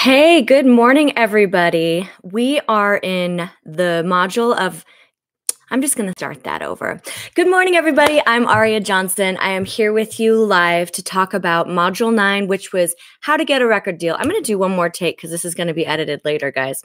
Hey, good morning, everybody. We are in the module of, I'm just going to start that over. Good morning, everybody. I'm Aria Johnson. I am here with you live to talk about Module 9, which was how to get a record deal. I'm going to do one more take because this is going to be edited later, guys.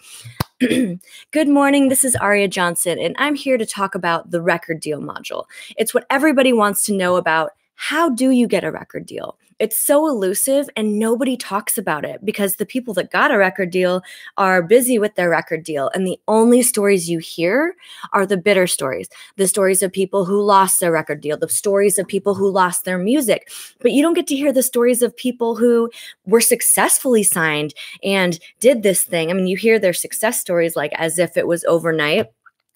Good morning. This is Aria Johnson, and I'm here to talk about the record deal module. It's what everybody wants to know about. How do you get a record deal? It's so elusive and nobody talks about it because the people that got a record deal are busy with their record deal. And the only stories you hear are the bitter stories, the stories of people who lost their record deal, the stories of people who lost their music. But you don't get to hear the stories of people who were successfully signed and did this thing. I mean, you hear their success stories like as if it was overnight,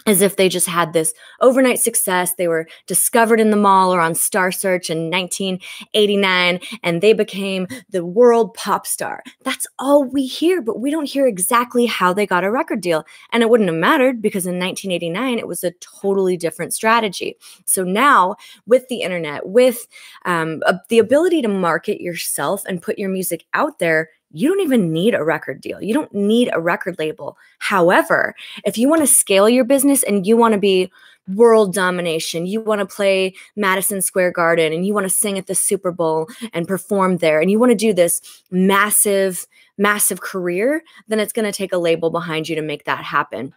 as if they just had this overnight success. They were discovered in the mall or on Star Search in 1989, and they became the world pop star. That's all we hear, but we don't hear exactly how they got a record deal. And it wouldn't have mattered because in 1989, it was a totally different strategy. So now, with the internet, with the ability to market yourself and put your music out there, you don't even need a record deal. You don't need a record label. However, if you want to scale your business and you want to be world domination, you want to play Madison Square Garden and you want to sing at the Super Bowl and perform there, and you want to do this massive, massive career, then it's going to take a label behind you to make that happen.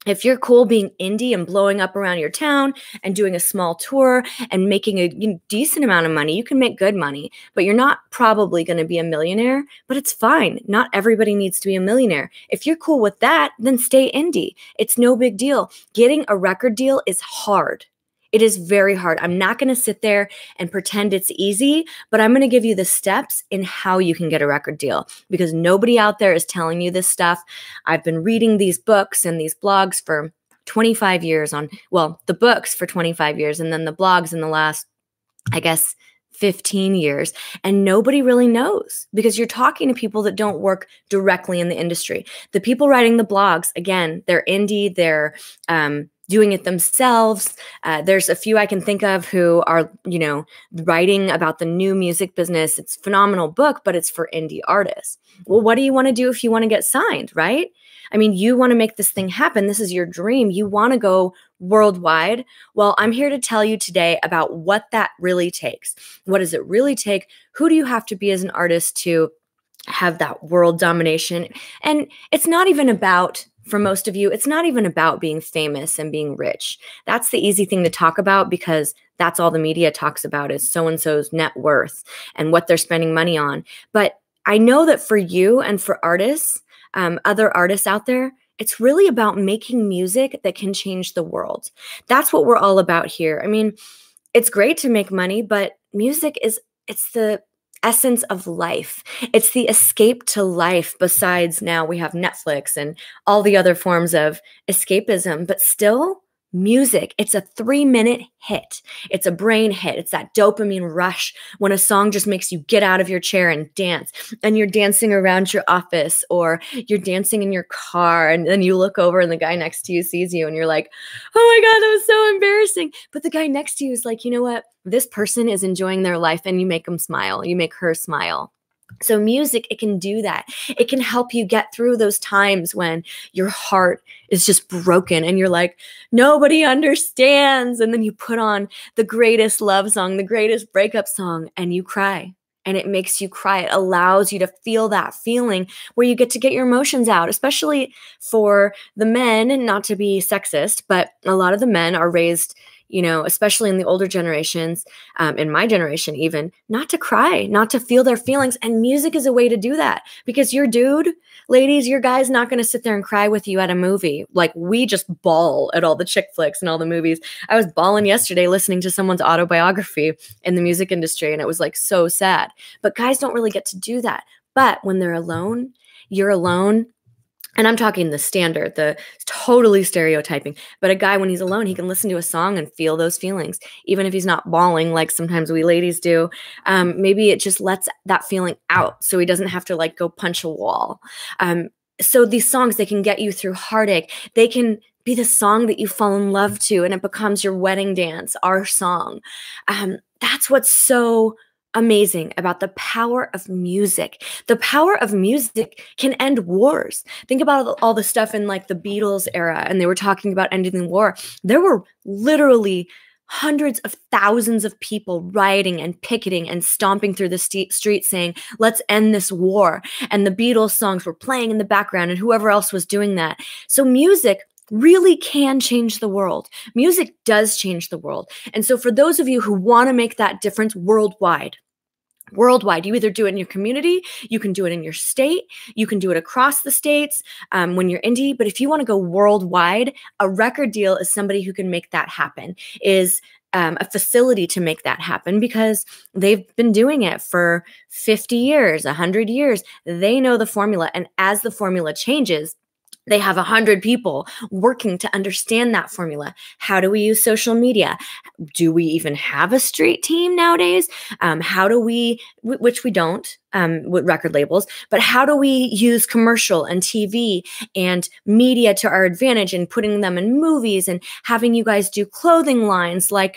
If you're cool being indie and blowing up around your town and doing a small tour and making a decent amount of money, you can make good money, but you're not probably going to be a millionaire, but it's fine. Not everybody needs to be a millionaire. If you're cool with that, then stay indie. It's no big deal. Getting a record deal is hard. It is very hard. I'm not going to sit there and pretend it's easy, but I'm going to give you the steps in how you can get a record deal because nobody out there is telling you this stuff. I've been reading these books and these blogs for 25 years the books for 25 years and then the blogs in the last, I guess, 15 years, and nobody really knows because you're talking to people that don't work directly in the industry. The people writing the blogs, again, they're indie, they're doing it themselves. There's a few I can think of who are, writing about the new music business. It's a phenomenal book, but it's for indie artists. Well, what do you want to do if you want to get signed, right? I mean, you want to make this thing happen. This is your dream. You want to go worldwide. Well, I'm here to tell you today about what that really takes. What does it really take? Who do you have to be as an artist to have that world domination? And it's not even about, for most of you, it's not even about being famous and being rich. That's the easy thing to talk about because that's all the media talks about is so-and-so's net worth and what they're spending money on. But I know that for you and for artists, other artists out there, it's really about making music that can change the world. That's what we're all about here. I mean, it's great to make money, but music it's the essence of life. It's the escape to life. Besides, now we have Netflix and all the other forms of escapism, but still music. It's a 3-minute hit. It's a brain hit. It's that dopamine rush when a song just makes you get out of your chair and dance, and you're dancing around your office or you're dancing in your car, and then you look over and the guy next to you sees you and you're like, oh my God, that was so embarrassing. But the guy next to you is like, you know what? This person is enjoying their life, and you make them smile. You make her smile. So music, it can do that. It can help you get through those times when your heart is just broken and you're like, nobody understands. And then you put on the greatest love song, the greatest breakup song, and you cry. And it makes you cry. It allows you to feel that feeling where you get to get your emotions out, especially for the men, and not to be sexist, but a lot of the men are raised, especially in the older generations, in my generation even, not to cry, not to feel their feelings. And music is a way to do that because your dude, ladies, your guy's not going to sit there and cry with you at a movie. Like we just bawl at all the chick flicks and all the movies. I was bawling yesterday listening to someone's autobiography in the music industry, and it was like so sad. But guys don't really get to do that. But when they're alone, you're alone. And I'm talking the standard, the totally stereotyping. But a guy, when he's alone, he can listen to a song and feel those feelings, even if he's not bawling like sometimes we ladies do. Maybe it just lets that feeling out so he doesn't have to like go punch a wall. So these songs, they can get you through heartache. They can be the song that you fall in love to, and it becomes your wedding dance, our song. That's what's so amazing about the power of music. The power of music can end wars. Think about all the stuff in like the Beatles era, and they were talking about ending the war. There were literally hundreds of thousands of people rioting and picketing and stomping through the street saying, let's end this war. And the Beatles songs were playing in the background and whoever else was doing that. So music really can change the world. Music does change the world. And so for those of you who want to make that difference worldwide, you either do it in your community, you can do it in your state, you can do it across the states when you're indie. But if you want to go worldwide, a record deal is somebody who can make that happen, is a facility to make that happen because they've been doing it for 50 years, 100 years. They know the formula. And as the formula changes, they have 100 people working to understand that formula. How do we use social media? Do we even have a street team nowadays? How do we, which we don't with record labels, but how do we use commercial and TV and media to our advantage and putting them in movies and having you guys do clothing lines like,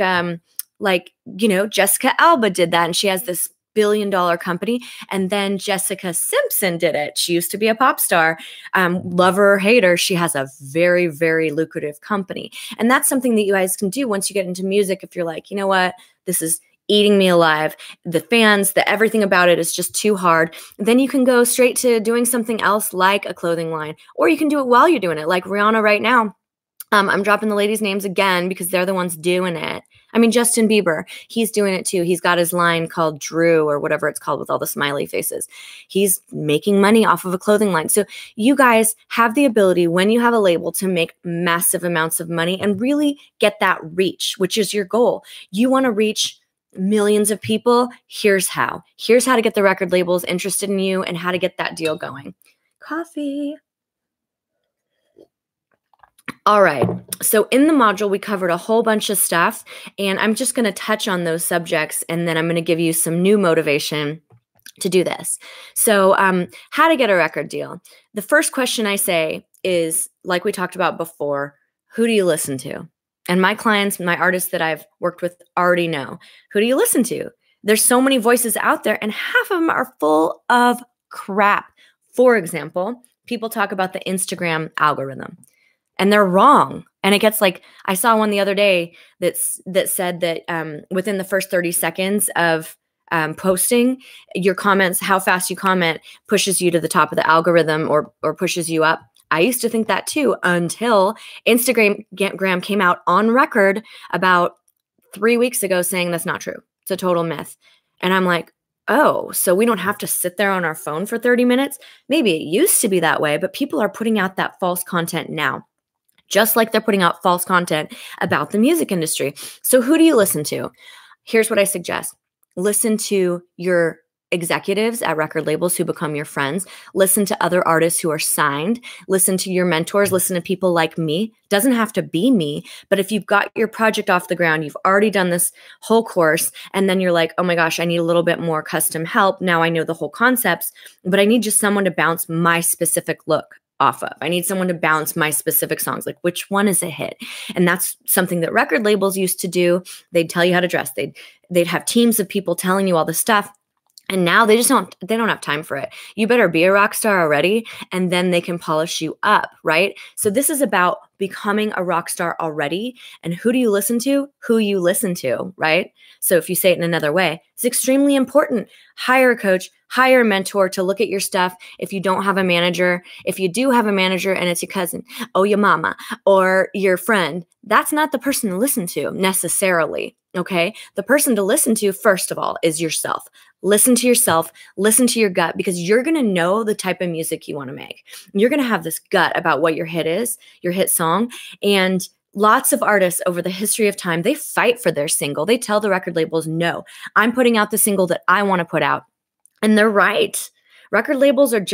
Jessica Alba did that. And she has this billion-dollar company. And then Jessica Simpson did it. She used to be a pop star. Love her or hate her, she has a very, very lucrative company. And that's something that you guys can do once you get into music. If you're like, you know what, this is eating me alive. The fans, everything about it is just too hard. Then you can go straight to doing something else like a clothing line, or you can do it while you're doing it. Like Rihanna right now. I'm dropping the ladies' names again because they're the ones doing it. I mean, Justin Bieber, he's doing it too. He's got his line called Drew or whatever it's called with all the smiley faces. He's making money off of a clothing line. So you guys have the ability when you have a label to make massive amounts of money and really get that reach, which is your goal. You want to reach millions of people. Here's how. Here's how to get the record labels interested in you and how to get that deal going. Coffee. All right. So in the module, we covered a whole bunch of stuff, and I'm just going to touch on those subjects, and then I'm going to give you some new motivation to do this. So how to get a record deal. The first question I say is, like we talked about before, who do you listen to? And my clients, my artists that I've worked with already know. Who do you listen to? There's so many voices out there, and half of them are full of crap. For example, people talk about the Instagram algorithm. And they're wrong. And it gets like, I saw one the other day that said that within the first 30 seconds of posting, your comments, how fast you comment pushes you to the top of the algorithm or pushes you up. I used to think that too until Instagram came out on record about 3 weeks ago saying that's not true. It's a total myth. And I'm like, oh, so we don't have to sit there on our phone for 30 minutes? Maybe it used to be that way, but people are putting out that false content now. Just like they're putting out false content about the music industry. So who do you listen to? Here's what I suggest. Listen to your executives at record labels who become your friends. Listen to other artists who are signed. Listen to your mentors. Listen to people like me. Doesn't have to be me, but if you've got your project off the ground, you've already done this whole course, and then you're like, oh my gosh, I need a little bit more custom help. Now I know the whole concepts, but I need just someone to bounce my specific look off of. I need someone to bounce my specific songs. Like, which one is a hit? And that's something that record labels used to do. They'd tell you how to dress. They'd have teams of people telling you all this stuff. And now they don't have time for it. You better be a rock star already, and then they can polish you up, right? So this is about becoming a rock star already. And who do you listen to? Who you listen to, right? So if you say it in another way, it's extremely important. Hire a coach, hire a mentor to look at your stuff. If you don't have a manager, if you do have a manager and it's your cousin, or your mama, or your friend, that's not the person to listen to necessarily, okay? The person to listen to, first of all, is yourself. Listen to yourself, listen to your gut, because you're going to know the type of music you want to make. You're going to have this gut about what your hit is, your hit song. And lots of artists over the history of time, they fight for their single. They tell the record labels, no, I'm putting out the single that I want to put out. And they're right. Record labels are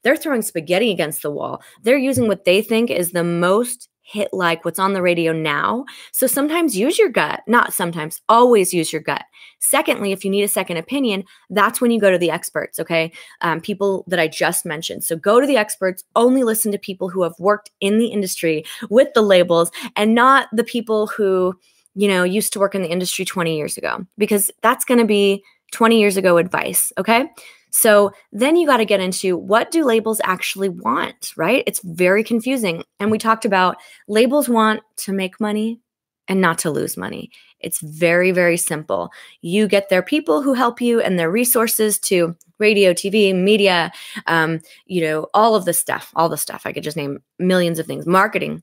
they're throwing spaghetti against the wall. They're using what they think is the most hit, like what's on the radio now. So sometimes use your gut. Not sometimes, always use your gut. Secondly, if you need a second opinion, that's when you go to the experts, okay? People that I just mentioned. So go to the experts, only listen to people who have worked in the industry with the labels and not the people who, used to work in the industry 20 years ago, because that's going to be 20 years ago advice, okay? So then you got to get into, what do labels actually want, right? It's very confusing. And we talked about labels want to make money and not to lose money. It's very, very simple. You get their people who help you and their resources to radio, TV, media, all the stuff. I could just name millions of things, marketing.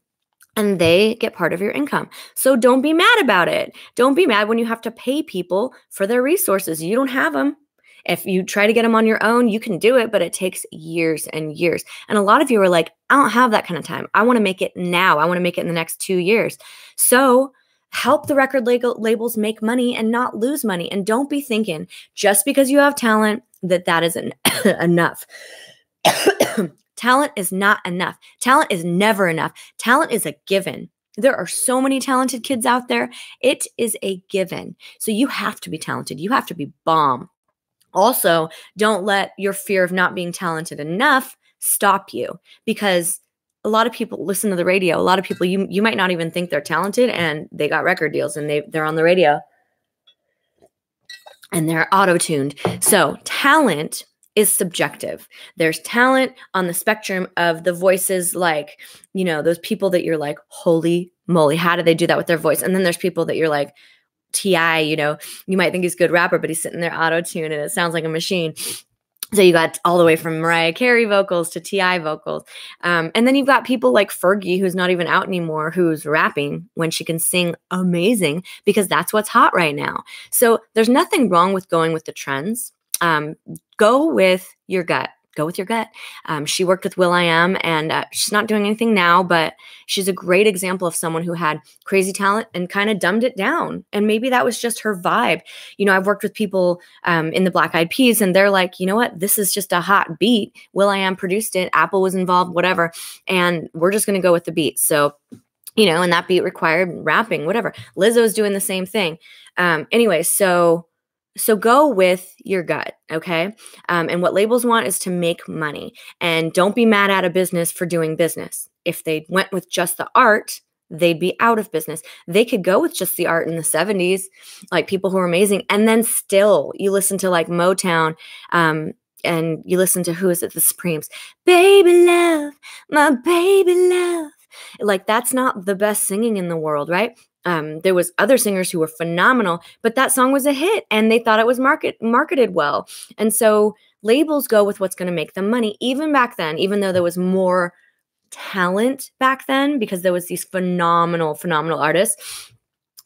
And they get part of your income. So don't be mad about it. Don't be mad when you have to pay people for their resources. You don't have them. If you try to get them on your own, you can do it, but it takes years and years. And a lot of you are like, I don't have that kind of time. I want to make it now. I want to make it in the next 2 years. So help the record labels make money and not lose money. And don't be thinking just because you have talent that isn't enough. Talent is not enough. Talent is never enough. Talent is a given. There are so many talented kids out there. It is a given. So you have to be talented. You have to be bomb. Also, don't let your fear of not being talented enough stop you, because a lot of people listen to the radio. A lot of people, you might not even think they're talented, and they got record deals and they're on the radio and they're auto-tuned. So talent is subjective. There's talent on the spectrum of the voices, like, those people that you're like, holy moly, how do they do that with their voice? And then there's people that you're like, T.I., you might think he's a good rapper, but he's sitting there auto-tuned and it sounds like a machine. So you got all the way from Mariah Carey vocals to T.I. vocals. And then you've got people like Fergie, who's not even out anymore, who's rapping when she can sing amazing, because that's what's hot right now. So there's nothing wrong with going with the trends. Go with your gut. Go with your gut. She worked with Will.i.am, and she's not doing anything now, but she's a great example of someone who had crazy talent and kind of dumbed it down. And maybe that was just her vibe. I've worked with people in the Black Eyed Peas, and they're like, you know what? This is just a hot beat. Will.i.am produced it. Apple was involved, whatever. And we're just going to go with the beat. So, and that beat required rapping, whatever. Lizzo's doing the same thing. Anyway, so go with your gut, okay? And what labels want is to make money. And don't be mad at a business for doing business. If they went with just the art, they'd be out of business. They could go with just the art in the 70s, like people who are amazing. And then still, you listen to like Motown, and you listen to, who is it? The Supremes. Baby love, my baby love. Like, that's not the best singing in the world, right? There was other singers who were phenomenal, but that song was a hit and they thought it was marketed well. And so labels go with what's going to make them money. Even back then, even though there was more talent back then, because there was these phenomenal artists,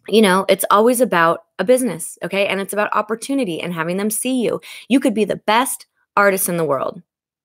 it's always about a business, okay? And it's about opportunity and having them see you. You could be the best artist in the world.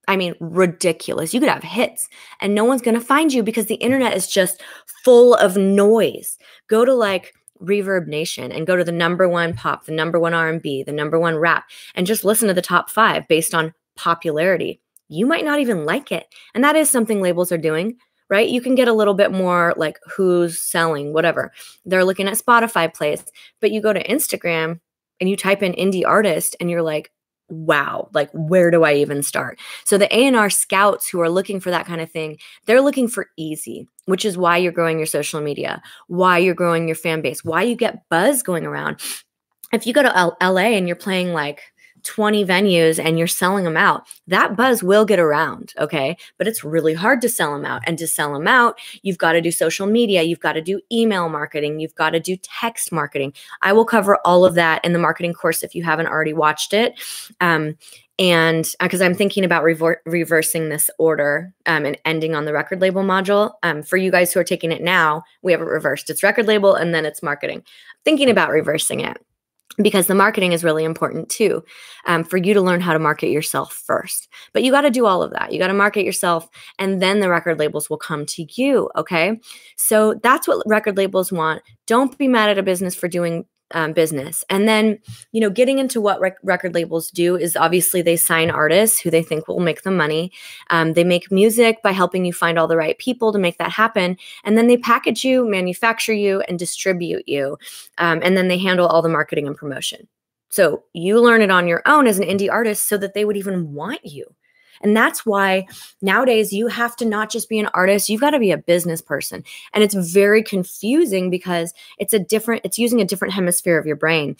I mean, ridiculous. You could have hits and no one's going to find you because the internet is just full of noise. Go to like Reverb Nation and go to the #1 pop, the #1 R&B, the #1 rap, and just listen to the top 5 based on popularity. You might not even like it. And that is something labels are doing, right? You can get a little bit more like who's selling, whatever. They're looking at Spotify plays, but you go to Instagram and you type in indie artist and you're like, wow, like, where do I even start? So the A&R scouts who are looking for that kind of thing, they're looking for easy, which is why you're growing your social media, why you're growing your fan base, why you get buzz going around. If you go to LA and you're playing like 20 venues and you're selling them out, that buzz will get around, okay? But it's really hard to sell them out. And to sell them out, you've got to do social media, you've got to do email marketing, you've got to do text marketing. I will cover all of that in the marketing course if you haven't already watched it. And because I'm thinking about reversing this order and ending on the record label module. For you guys who are taking it now, we have it reversed. It's record label and then it's marketing. Thinking about reversing it, because the marketing is really important too, for you to learn how to market yourself first. But you got to do all of that. You got to market yourself, and then the record labels will come to you, okay? So that's what record labels want. Don't be mad at a business for doing business. And then, getting into what record labels do is obviously they sign artists who they think will make them money. They make music by helping you find all the right people to make that happen. And then they package you, manufacture you, and distribute you. And then they handle all the marketing and promotion. So you learn it on your own as an indie artist so that they would even want you. And that's why nowadays you have to not just be an artist, you've got to be a business person. And it's very confusing because it's using a different hemisphere of your brain.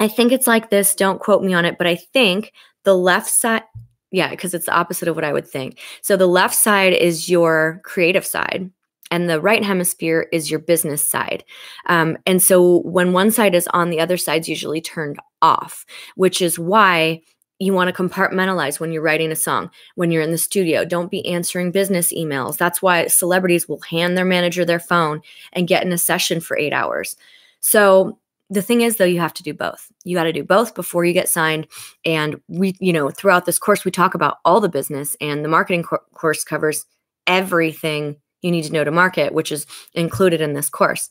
I think it's like this. Don't quote me on it, but I think the left side, yeah, because it's the opposite of what I would think. So the left side is your creative side, and the right hemisphere is your business side. And so when one side is on, the other side's usually turned off, which is why you want to compartmentalize when you're writing a song, when you're in the studio. Don't be answering business emails. That's why celebrities will hand their manager their phone and get in a session for 8 hours. So the thing is, though, you have to do both. You got to do both before you get signed. And we, throughout this course, we talk about all the business, and the marketing course covers everything you need to know to market, which is included in this course.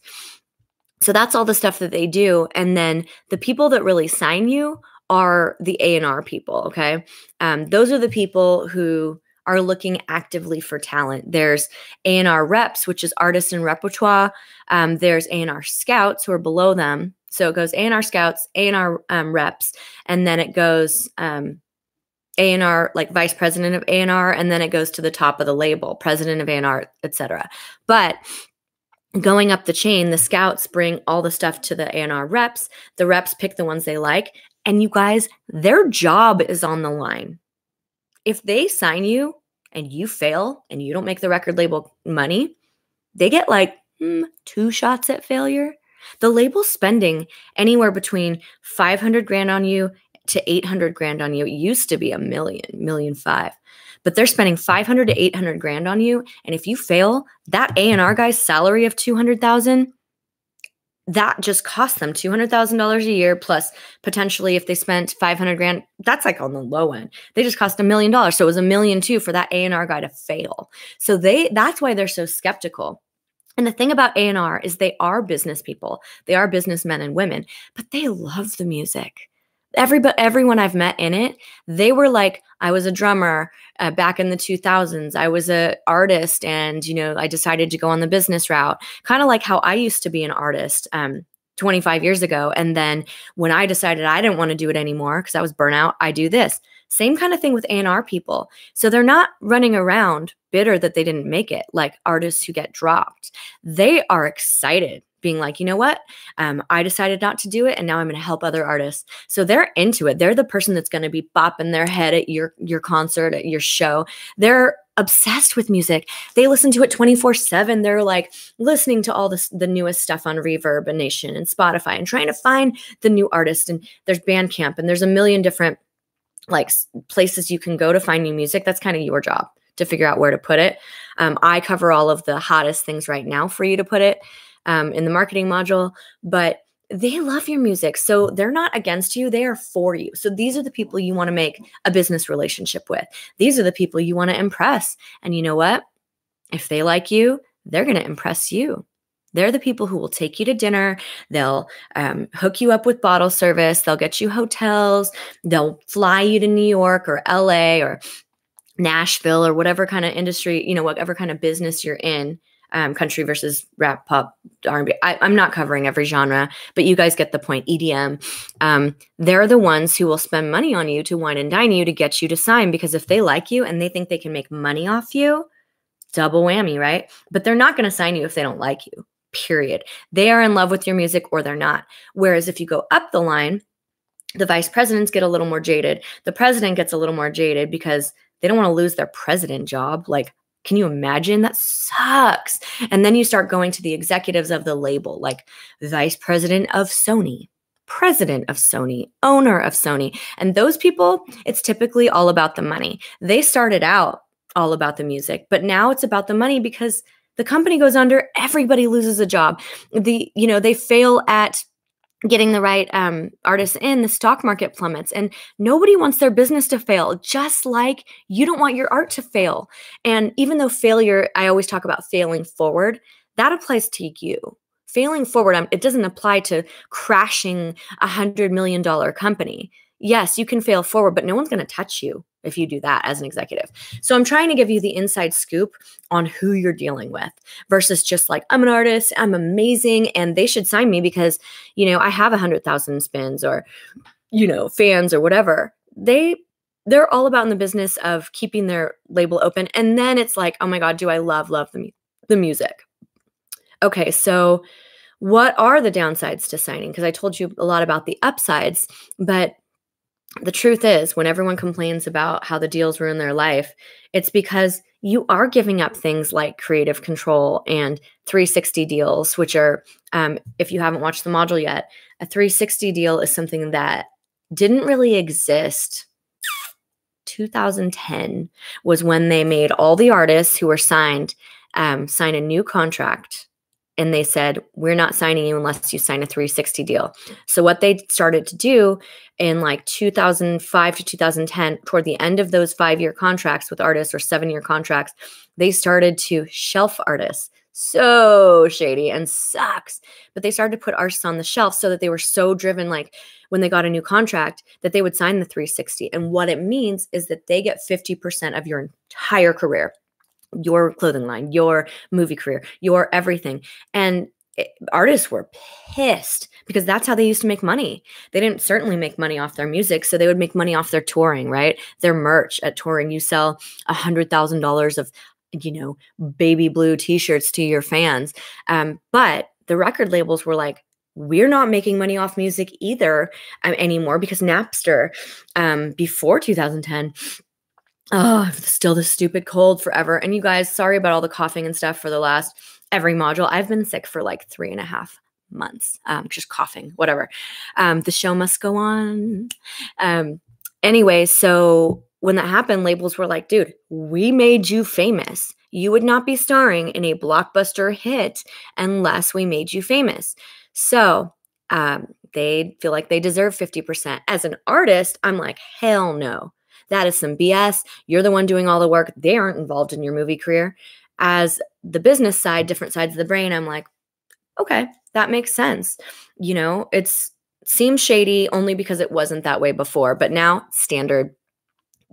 So that's all the stuff that they do. And then the people that really sign you are the A&R people, okay? Those are the people who are looking actively for talent. There's A&R reps, which is artists and repertoire. There's A&R scouts who are below them. So it goes A&R scouts, A&R reps, and then it goes A&R, like vice president of A&R, and then it goes to the top of the label, president of A&R, etc. But going up the chain, the scouts bring all the stuff to the A&R reps. The reps pick the ones they like. And you guys, their job is on the line. If they sign you and you fail and you don't make the record label money, they get like 2 shots at failure. The label's spending anywhere between 500 grand on you to 800 grand on you. It used to be $1 million, $1.5 million. But they're spending 500 to 800 grand on you. And if you fail, that A&R guy's salary of 200,000, that just costs them $200,000 a year, plus potentially if they spent 500 grand, that's like on the low end. They just cost $1 million. So it was $1.2 million for that A&R guy to fail. So that's why they're so skeptical. And the thing about A&R is they are business people. They are businessmen and women, but they love the music. Everyone I've met in it, they were like, I was a drummer back in the 2000s. I was an artist, and I decided to go on the business route, kind of like how I used to be an artist 25 years ago. And then when I decided I didn't want to do it anymore because I was burnout, I do this. Same kind of thing with A&R people. So they're not running around bitter that they didn't make it like artists who get dropped. They are excited, being like, you know what? I decided not to do it, and now I'm going to help other artists. So they're into it. They're the person that's going to be bopping their head at your concert, at your show. They're obsessed with music. They listen to it 24/7. They're like listening to all the newest stuff on Reverb and Nation and Spotify and trying to find the new artist. And there's Bandcamp, and there's a million different like places you can go to find new music. That's kind of your job to figure out where to put it. I cover all of the hottest things right now for you to put it in the marketing module, but they love your music. So they're not against you. They are for you. So these are the people you want to make a business relationship with. These are the people you want to impress. And you know what? If they like you, they're going to impress you. They're the people who will take you to dinner. They'll hook you up with bottle service. They'll get you hotels. They'll fly you to New York or LA or Nashville or whatever kind of industry, whatever kind of business you're in. Country versus rap, pop, R&B. I'm not covering every genre, but you guys get the point. EDM. They're the ones who will spend money on you to wine and dine you to get you to sign, because if they like you and they think they can make money off you, double whammy, right? But they're not going to sign you if they don't like you, period. They are in love with your music or they're not. Whereas if you go up the line, the vice presidents get a little more jaded. The president gets a little more jaded because they don't want to lose their president job. Like, can you imagine? That sucks. And then you start going to the executives of the label, like vice president of Sony, president of Sony, owner of Sony. And those people, it's typically all about the money. They started out all about the music, but now it's about the money because the company goes under, everybody loses a job. They fail at getting the right artists in, the stock market plummets, and nobody wants their business to fail, just like you don't want your art to fail. And even though failure, I always talk about failing forward, that applies to you. Failing forward, it doesn't apply to crashing $100 million company. Yes, you can fail forward, but no one's going to touch you if you do that as an executive. So I'm trying to give you the inside scoop on who you're dealing with versus just like, I'm an artist, I'm amazing, and they should sign me because, I have 100,000 spins or, fans or whatever. They're all about in the business of keeping their label open. And then it's like, oh my God, do I love the music? Okay, so what are the downsides to signing? Because I told you a lot about the upsides, but the truth is, when everyone complains about how the deals ruin their life, it's because you are giving up things like creative control and 360 deals, which are, if you haven't watched the module yet, a 360 deal is something that didn't really exist. 2010 was when they made all the artists who were signed sign a new contract. And they said, we're not signing you unless you sign a 360 deal. So what they started to do in like 2005 to 2010, toward the end of those 5-year contracts with artists or 7-year contracts, they started to shelf artists. So shady and sucks. But they started to put artists on the shelf so that they were so driven, like when they got a new contract, that they would sign the 360. And what it means is that they get 50% of your entire career, your clothing line, your movie career, your everything. And artists were pissed because that's how they used to make money. They didn't certainly make money off their music, so they would make money off their touring, right? Their merch at touring. You sell $100,000 of, baby blue t-shirts to your fans. But the record labels were like, we're not making money off music either anymore, because Napster, before 2010, oh, still the stupid cold forever. And you guys, sorry about all the coughing and stuff for the last every module. I've been sick for like 3.5 months, just coughing, whatever. The show must go on. Anyway, so when that happened, labels were like, dude, we made you famous. You would not be starring in a blockbuster hit unless we made you famous. So they feel like they deserve 50%. As an artist, I'm like, hell no. That is some BS. You're the one doing all the work. They aren't involved in your movie career. As the business side, different sides of the brain, I'm like, okay, that makes sense. It seems shady only because it wasn't that way before, but now standard.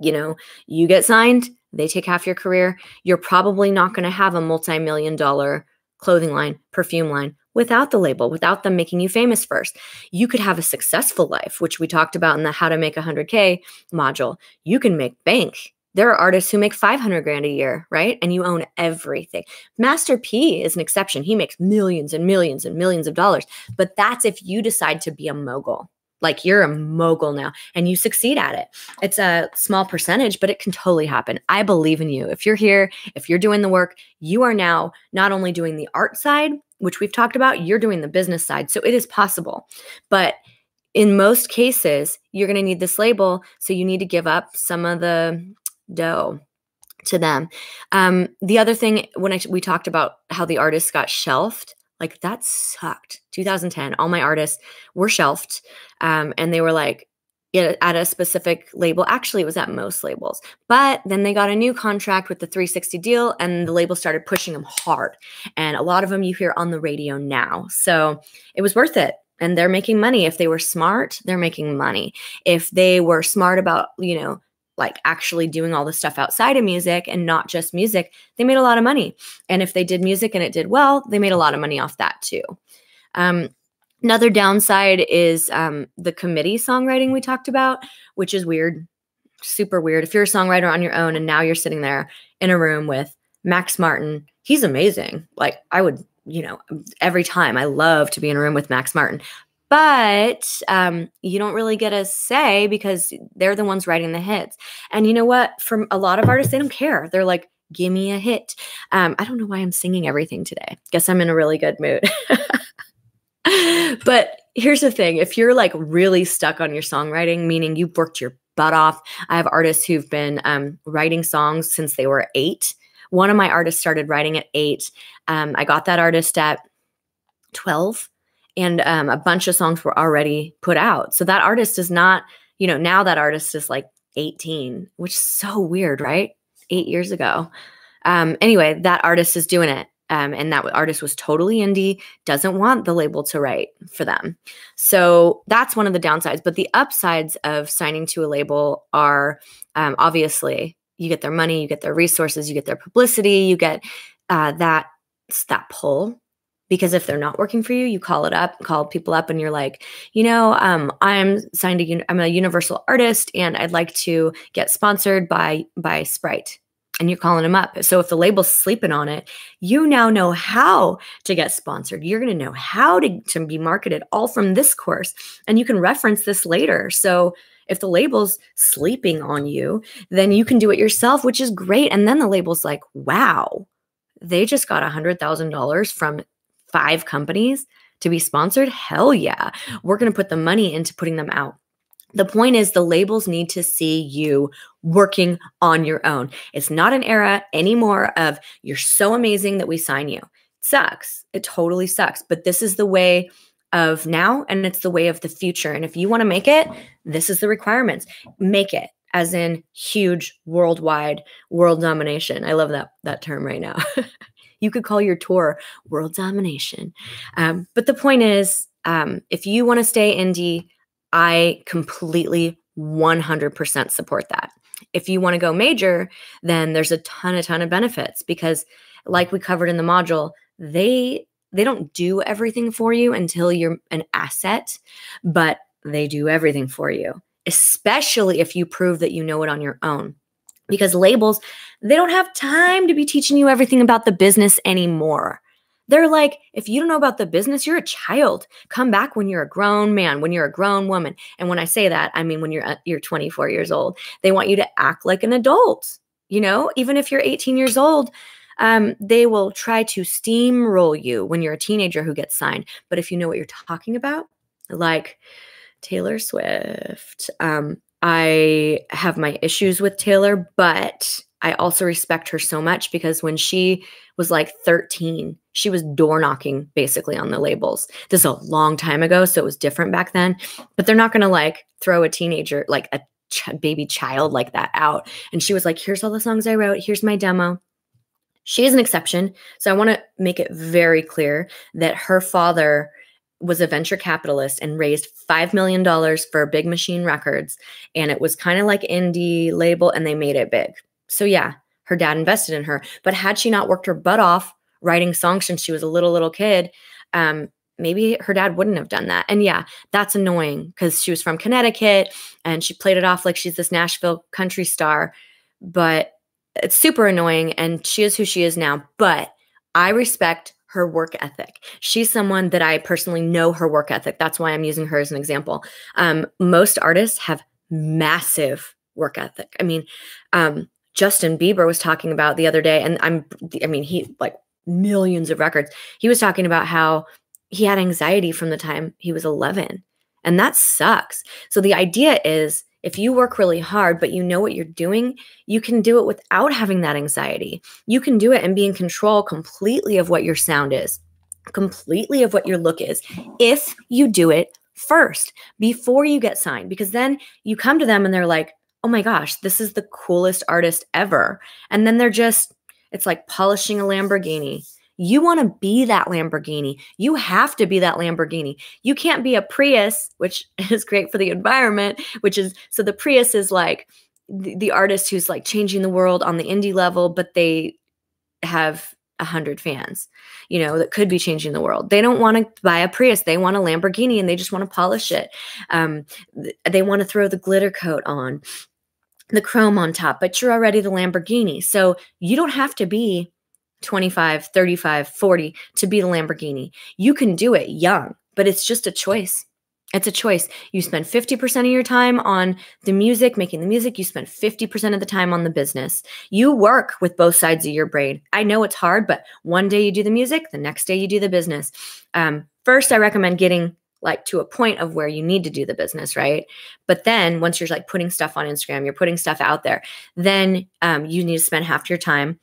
You get signed, they take half your career. You're probably not going to have a multi-million-dollar clothing line, perfume line without the label, without them making you famous first. You could have a successful life, which we talked about in the How to Make 100K module. You can make bank. There are artists who make 500 grand a year, right? And you own everything. Master P is an exception. He makes millions and millions and millions of dollars. But that's if you decide to be a mogul. Like, you're a mogul now and you succeed at it. It's a small percentage, but it can totally happen. I believe in you. If you're here, if you're doing the work, you are now not only doing the art side, which we've talked about, you're doing the business side. So it is possible. But in most cases, you're going to need this label. So you need to give up some of the dough to them. The other thing, when we talked about how the artists got shelved, like, that sucked. 2010, all my artists were shelved. And they were like, at a specific label. Actually, it was at most labels. But then they got a new contract with the 360 deal, and the label started pushing them hard. And a lot of them you hear on the radio now. So it was worth it. And they're making money. If they were smart, they're making money. If they were smart about, like actually doing all the stuff outside of music and not just music, they made a lot of money. And if they did music and it did well, they made a lot of money off that too. Another downside is the committee songwriting we talked about, which is weird, super weird. If you're a songwriter on your own and now you're sitting there in a room with Max Martin, he's amazing. Like, I would, every time I love to be in a room with Max Martin. But you don't really get a say because they're the ones writing the hits. And you know what? For a lot of artists, they don't care. They're like, give me a hit. I don't know why I'm singing everything today. Guess I'm in a really good mood. But here's the thing. If you're like really stuck on your songwriting, meaning you've worked your butt off. I have artists who've been writing songs since they were 8. One of my artists started writing at 8. I got that artist at 12. And a bunch of songs were already put out. So that artist is not, now that artist is like 18, which is so weird, right? 8 years ago. Anyway, that artist is doing it. And that artist was totally indie, doesn't want the label to write for them. So that's one of the downsides. But the upsides of signing to a label are obviously you get their money, you get their resources, you get their publicity, you get that pull. Because if they're not working for you, you call people up and you're like, I'm signed to, I'm a Universal artist and I'd like to get sponsored by Sprite. and you're calling them up. So if the label's sleeping on it, you now know how to get sponsored. You're going to know how to be marketed all from this course. And you can reference this later. So if the label's sleeping on you, then you can do it yourself, which is great. And then the label's like, wow, they just got $100,000 from 5 companies to be sponsored. Hell yeah. We're going to put the money into putting them out. The point is the labels need to see you working on your own. It's not an era anymore of you're so amazing that we sign you. It sucks. It totally sucks. But this is the way of now, and it's the way of the future. And if you want to make it, this is the requirements. Make it, as in huge worldwide world domination. I love that term right now. You could call your tour World Domination. But the point is, if you want to stay indie, I completely 100% support that. If you want to go major, then there's a ton of benefits because like we covered in the module, they don't do everything for you until you're an asset, but they do everything for you, especially if you prove that you know it on your own. Because labels, they don't have time to be teaching you everything about the business anymore. They're like, if you don't know about the business, you're a child. Come back when you're a grown man, when you're a grown woman. And when I say that, I mean when you're 24 years old. They want you to act like an adult. You know, even if you're 18 years old, they will try to steamroll you when you're a teenager who gets signed. But if you know what you're talking about, like Taylor Swift, I have my issues with Taylor, but I also respect her so much because when she was like 13, she was door knocking basically on the labels. This is a long time ago, so it was different back then. But they're not going to like throw a teenager, like a baby child like that out. And she was like, here's all the songs I wrote. Here's my demo. She is an exception. So I want to make it very clear that her father was a venture capitalist and raised $5 million for Big Machine Records. And it was kind of like indie label and they made it big. So yeah, her dad invested in her. But had she not worked her butt off writing songs since she was a little kid, maybe her dad wouldn't have done that. And yeah, that's annoying because she was from Connecticut and she played it off like she's this Nashville country star. But it's super annoying and she is who she is now. But I respect her work ethic. She's someone that I personally know her work ethic. That's why I'm using her as an example. Most artists have massive work ethic. I mean, Justin Bieber was talking about the other day, and he like millions of records. He was talking about how he had anxiety from the time he was 11, and that sucks. So the idea is if you work really hard, but you know what you're doing, you can do it without having that anxiety. You can do it and be in control completely of what your sound is, completely of what your look is, if you do it first, before you get signed, because then you come to them and they're like, oh my gosh, this is the coolest artist ever. And then it's like polishing a Lamborghini. You want to be that Lamborghini. You have to be that Lamborghini. You can't be a Prius, which is great for the environment, so the Prius is like the artist who's like changing the world on the indie level, but they have 100 fans, that could be changing the world. They don't want to buy a Prius. They want a Lamborghini and they just want to polish it. They want to throw the glitter coat on, the chrome on top, but you're already the Lamborghini. So you don't have to be 25, 35, 40 to be the Lamborghini. You can do it young, but it's just a choice. It's a choice. You spend 50% of your time on the music, making the music. You spend 50% of the time on the business. You work with both sides of your brain. I know it's hard, but one day you do the music, the next day you do the business. First, I recommend getting like to a point of where you need to do the business, right? But then once you're like putting stuff on Instagram, you're putting stuff out there, then you need to spend half your time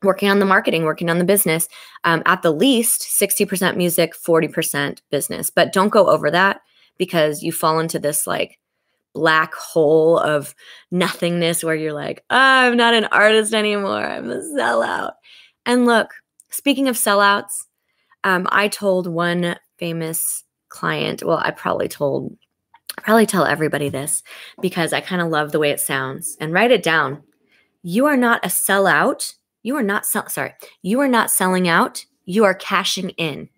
working on the marketing, working on the business. At the least 60% music, 40% business. But don't go over that because you fall into this like black hole of nothingness where you're like, oh, I'm not an artist anymore. I'm a sellout. And look, speaking of sellouts, I told one famous client, well, I probably tell everybody this because I kind of love the way it sounds, and write it down. You are not a sellout. You are not selling out. You are cashing in.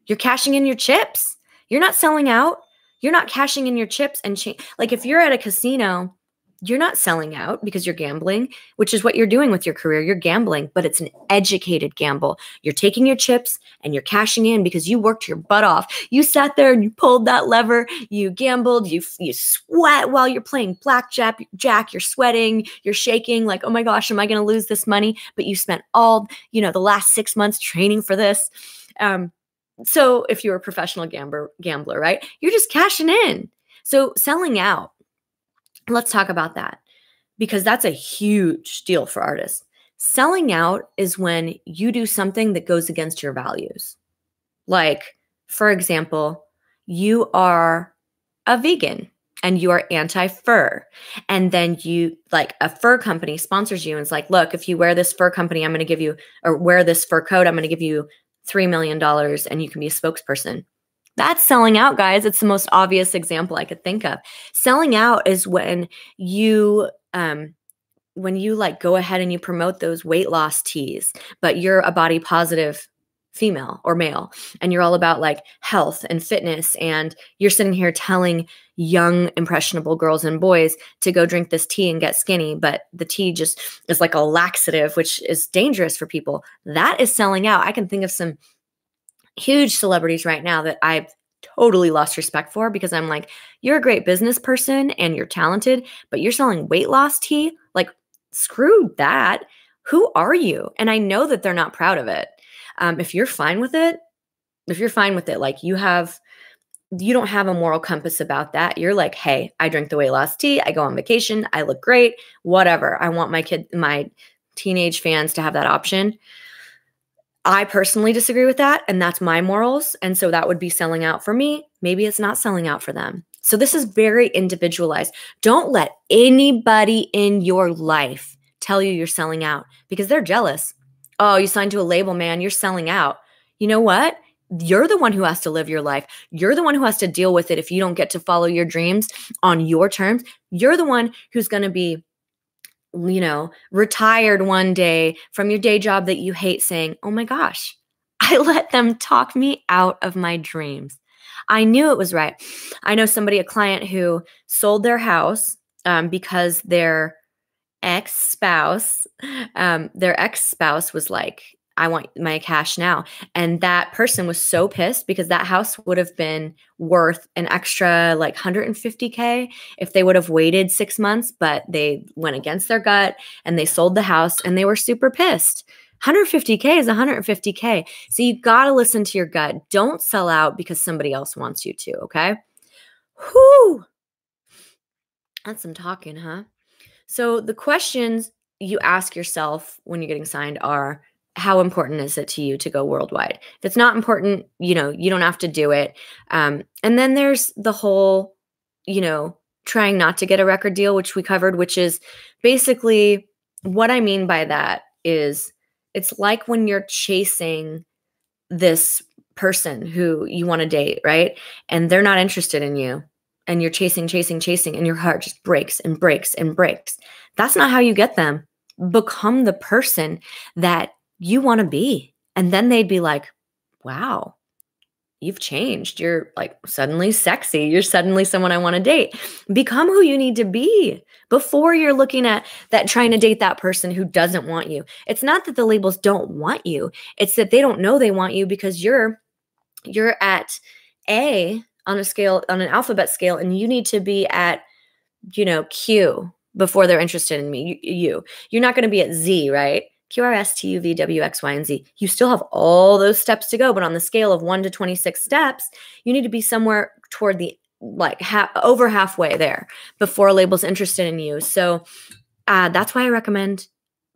You're cashing in your chips. You're not selling out. You're not cashing in your chips and like if you're at a casino you're not selling out because you're gambling, which is what you're doing with your career. You're gambling, but it's an educated gamble. You're taking your chips and you're cashing in because you worked your butt off. You sat there and you pulled that lever, you gambled, you sweat while you're playing blackjack, you're sweating, you're shaking like, oh my gosh, am I going to lose this money? But you spent all, the last 6 months training for this. So if you're a professional gambler, right, you're just cashing in. So selling out, let's talk about that because that's a huge deal for artists. Selling out is when you do something that goes against your values. Like, for example, you are a vegan and you are anti-fur. And then a fur company sponsors you and is like, look, if you wear this fur company, I'm going to give you, or wear this fur coat, I'm going to give you $3 million and you can be a spokesperson. That's selling out, guys. It's the most obvious example I could think of. Selling out is when you go ahead and you promote those weight loss teas, but you're a body positive female or male, and you're all about like health and fitness, and you're sitting here telling young, impressionable girls and boys to go drink this tea and get skinny, but the tea just is like a laxative, which is dangerous for people. That is selling out. I can think of some huge celebrities right now that I've totally lost respect for because I'm like, you're a great business person and you're talented, but you're selling weight loss tea? Like, screw that. Who are you? And I know that they're not proud of it. If you're fine with it, like you don't have a moral compass about that. You're like, hey, I drink the weight loss tea. I go on vacation. I look great, whatever. I want my teenage fans to have that option. I personally disagree with that, and that's my morals. And so that would be selling out for me. Maybe it's not selling out for them. So this is very individualized. Don't let anybody in your life tell you you're selling out because they're jealous. Oh, you signed to a label, man. You're selling out. You know what? You're the one who has to live your life. You're the one who has to deal with it if you don't get to follow your dreams on your terms. You're the one who's going to be retired one day from your day job that you hate saying, oh my gosh, I let them talk me out of my dreams. I knew it was right. I know a client who sold their house because their ex-spouse was like, I want my cash now. And that person was so pissed because that house would have been worth an extra like $150K if they would have waited 6 months, but they went against their gut and they sold the house and they were super pissed. 150K is 150K. So you got to listen to your gut. Don't sell out because somebody else wants you to, okay? Whew. That's some talking, huh? So the questions you ask yourself when you're getting signed are, how important is it to you to go worldwide? If it's not important, you don't have to do it. And then there's the whole, trying not to get a record deal, which we covered, which is basically what I mean by that is it's like when you're chasing this person who you want to date, right? And they're not interested in you. And you're chasing, and your heart just breaks and breaks and breaks. That's not how you get them. Become the person that you want to be. And then they'd be like, wow, you've changed. You're like suddenly sexy. You're suddenly someone I want to date. Become who you need to be before you're looking at that, trying to date that person who doesn't want you. It's not that the labels don't want you. It's that they don't know they want you because you're at A on a scale, on an alphabet scale, and you need to be at, Q before they're interested in me. You're not going to be at Z, right? Q, R, S, T, U, V, W, X, Y, and Z. You still have all those steps to go, but on the scale of 1 to 26 steps, you need to be somewhere toward the over halfway there before a label's interested in you. So that's why I recommend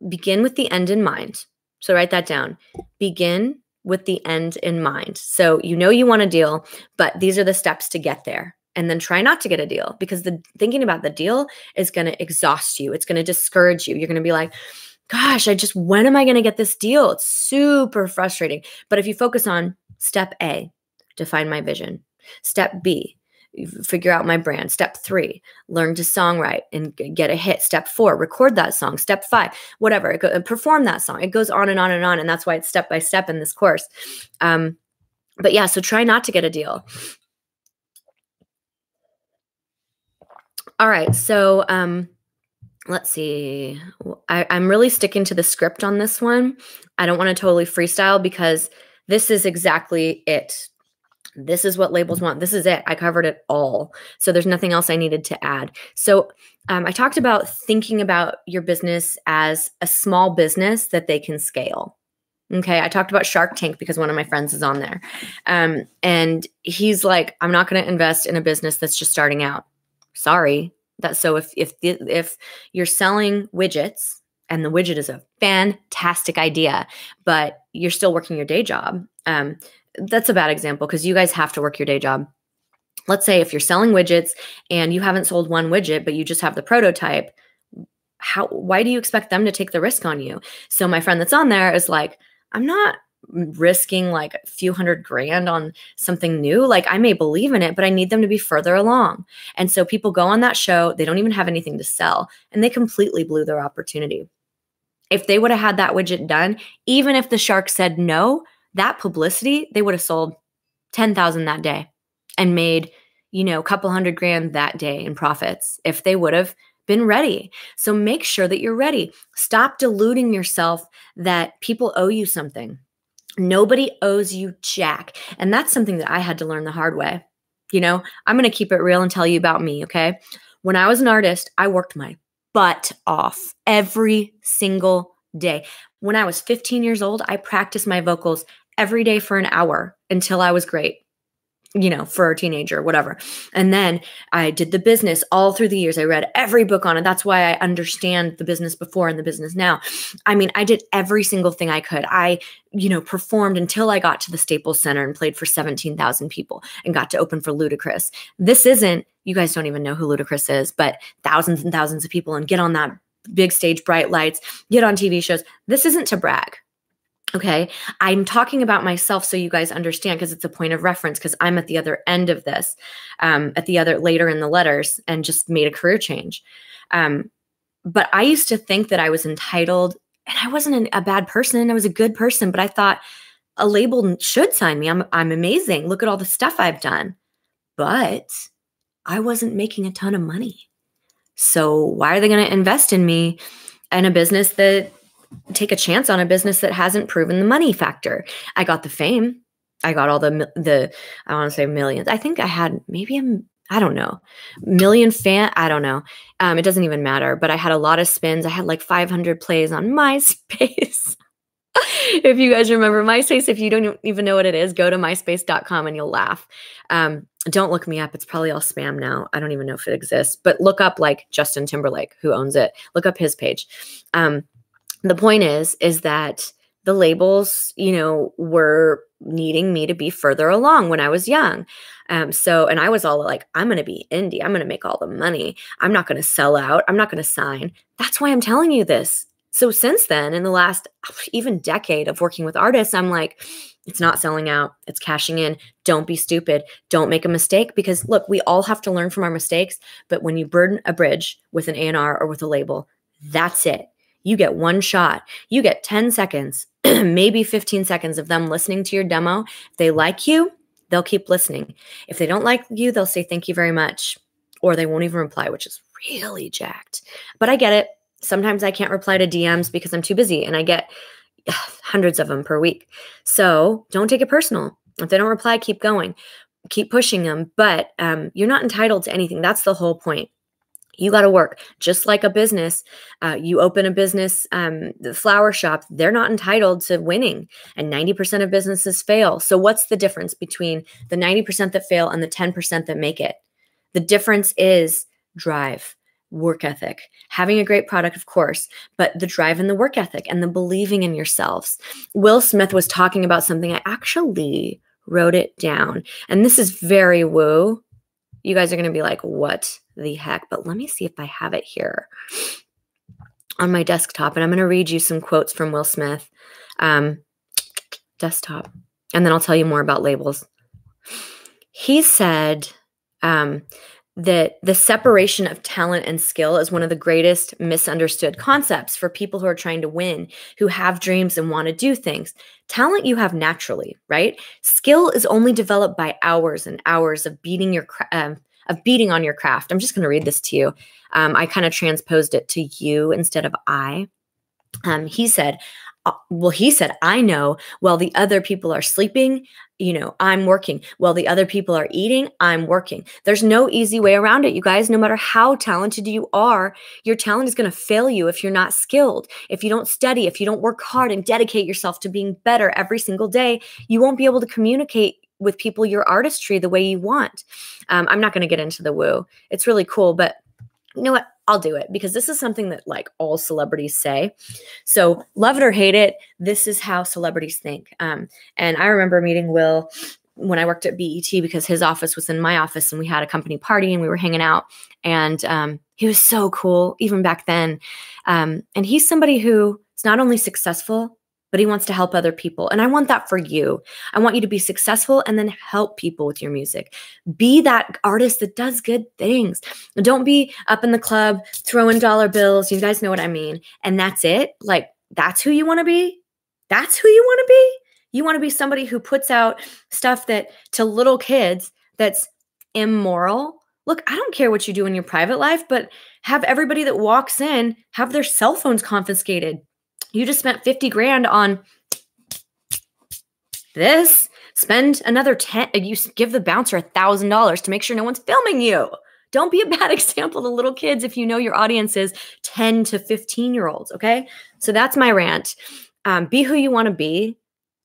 begin with the end in mind. So write that down. Begin with the end in mind. So you want a deal, but these are the steps to get there. And then try not to get a deal because thinking about the deal is going to exhaust you. It's going to discourage you. You're going to be like, gosh, when am I going to get this deal? It's super frustrating. But if you focus on step A, define my vision. Step B, figure out my brand. Step 3, learn to songwrite and get a hit. Step 4, record that song. Step 5, whatever, perform that song. It goes on and on and on. And that's why it's step by step in this course. But yeah, so try not to get a deal. All right. So let's see. I'm really sticking to the script on this one. I don't want to totally freestyle because this is exactly it. This is what labels want. This is it. I covered it all. So there's nothing else I needed to add. So I talked about thinking about your business as a small business that they can scale. Okay. I talked about Shark Tank because one of my friends is on there. And he's like, I'm not going to invest in a business that's just starting out. Sorry. So if you're selling widgets and the widget is a fantastic idea, but you're still working your day job, that's a bad example because you guys have to work your day job. Let's say if you're selling widgets and you haven't sold one widget, but you just have the prototype, why do you expect them to take the risk on you? So my friend that's on there is like, I'm not risking like a few $100,000 on something new. Like I may believe in it, but I need them to be further along. And so people go on that show, they don't even have anything to sell, and they completely blew their opportunity. If they would have had that widget done, even if the shark said no, that publicity, they would have sold 10,000 that day and made, a couple $100,000 that day in profits if they would have been ready. So make sure that you're ready. Stop deluding yourself that people owe you something. Nobody owes you jack. And that's something that I had to learn the hard way. I'm going to keep it real and tell you about me, okay? When I was an artist, I worked my butt off every single day. When I was 15 years old, I practiced my vocals every day for an hour until I was great, for a teenager, whatever. And then I did the business all through the years. I read every book on it. That's why I understand the business before and the business now. I mean, I did every single thing I could. I, performed until I got to the Staples Center and played for 17,000 people and got to open for Ludacris. You guys don't even know who Ludacris is, but thousands and thousands of people, and get on that big stage, bright lights, get on TV shows. This isn't to brag. Okay. I'm talking about myself so you guys understand, because it's a point of reference, because I'm at the other end of this, later in the letters, and just made a career change. But I used to think that I was entitled, and I wasn't a bad person. I was a good person, but I thought a label should sign me. I'm amazing. Look at all the stuff I've done. But I wasn't making a ton of money. So why are they going to invest in me in a business take a chance on a business that hasn't proven the money factor? I got the fame. I got all the I want to say millions. I think I had maybe million fan. I don't know. It doesn't even matter, but I had a lot of spins. I had like 500 plays on MySpace. If you guys remember MySpace, if you don't even know what it is, go to myspace.com and you'll laugh. Don't look me up. It's probably all spam now. I don't even know if it exists, but look up like Justin Timberlake, who owns it. Look up his page. The point is that the labels, were needing me to be further along when I was young. And I was all like, I'm going to be indie. I'm going to make all the money. I'm not going to sell out. I'm not going to sign. That's why I'm telling you this. So since then, in the last even decade of working with artists, I'm like, it's not selling out. It's cashing in. Don't be stupid. Don't make a mistake, because look, we all have to learn from our mistakes. But when you burn a bridge with an A&R or with a label, that's it. You get one shot. You get 10 seconds, maybe 15 seconds of them listening to your demo. If they like you, they'll keep listening. If they don't like you, they'll say thank you very much, or they won't even reply, which is really jacked. But I get it. Sometimes I can't reply to DMs because I'm too busy, and I get hundreds of them per week. So don't take it personal. If they don't reply, keep going. Keep pushing them. But you're not entitled to anything. That's the whole point. You got to work just like a business. You open a business, the flower shop, they're not entitled to winning. And 90% of businesses fail. So what's the difference between the 90% that fail and the 10% that make it? The difference is drive, work ethic, having a great product, of course, but the drive and the work ethic and the believing in yourselves. Will Smith was talking about something. I actually wrote it down. And this is very woo. You guys are going to be like, what the heck? But let me see if I have it here on my desktop. And I'm going to read you some quotes from Will Smith. Desktop. And then I'll tell you more about labels. He said that the separation of talent and skill is one of the greatest misunderstood concepts for people who are trying to win, who have dreams and want to do things. Talent you have naturally, right? Skill is only developed by hours and hours of beating your of beating on your craft. I'm just going to read this to you. I kind of transposed it to you instead of I. He said, I know while the other people are sleeping, I'm working. While the other people are eating, I'm working. There's no easy way around it, you guys. No matter how talented you are, your talent is going to fail you if you're not skilled. If you don't study, if you don't work hard and dedicate yourself to being better every single day, you won't be able to communicate with people your artistry the way you want. I'm not going to get into the woo. It's really cool, but you know what? I'll do it because this is something that like all celebrities say. So love it or hate it, this is how celebrities think. And I remember meeting Will when I worked at BET because his office was in my office and we had a company party and we were hanging out. And he was so cool even back then. And he's somebody who is not only successful, but he wants to help other people. And I want that for you. I want you to be successful and then help people with your music. Be that artist that does good things. Don't be up in the club throwing dollar bills. You guys know what I mean. And that's it. Like, that's who you want to be? That's who you want to be? You want to be somebody who puts out stuff that to little kids that's immoral? Look, I don't care what you do in your private life, but have everybody that walks in have their cell phones confiscated. You just spent 50 grand on this. Spend another 10. You give the bouncer $1,000 to make sure no one's filming you. Don't be a bad example to little kids if you know your audience is 10 to 15-year-olds, okay? So that's my rant. Be who you want to be,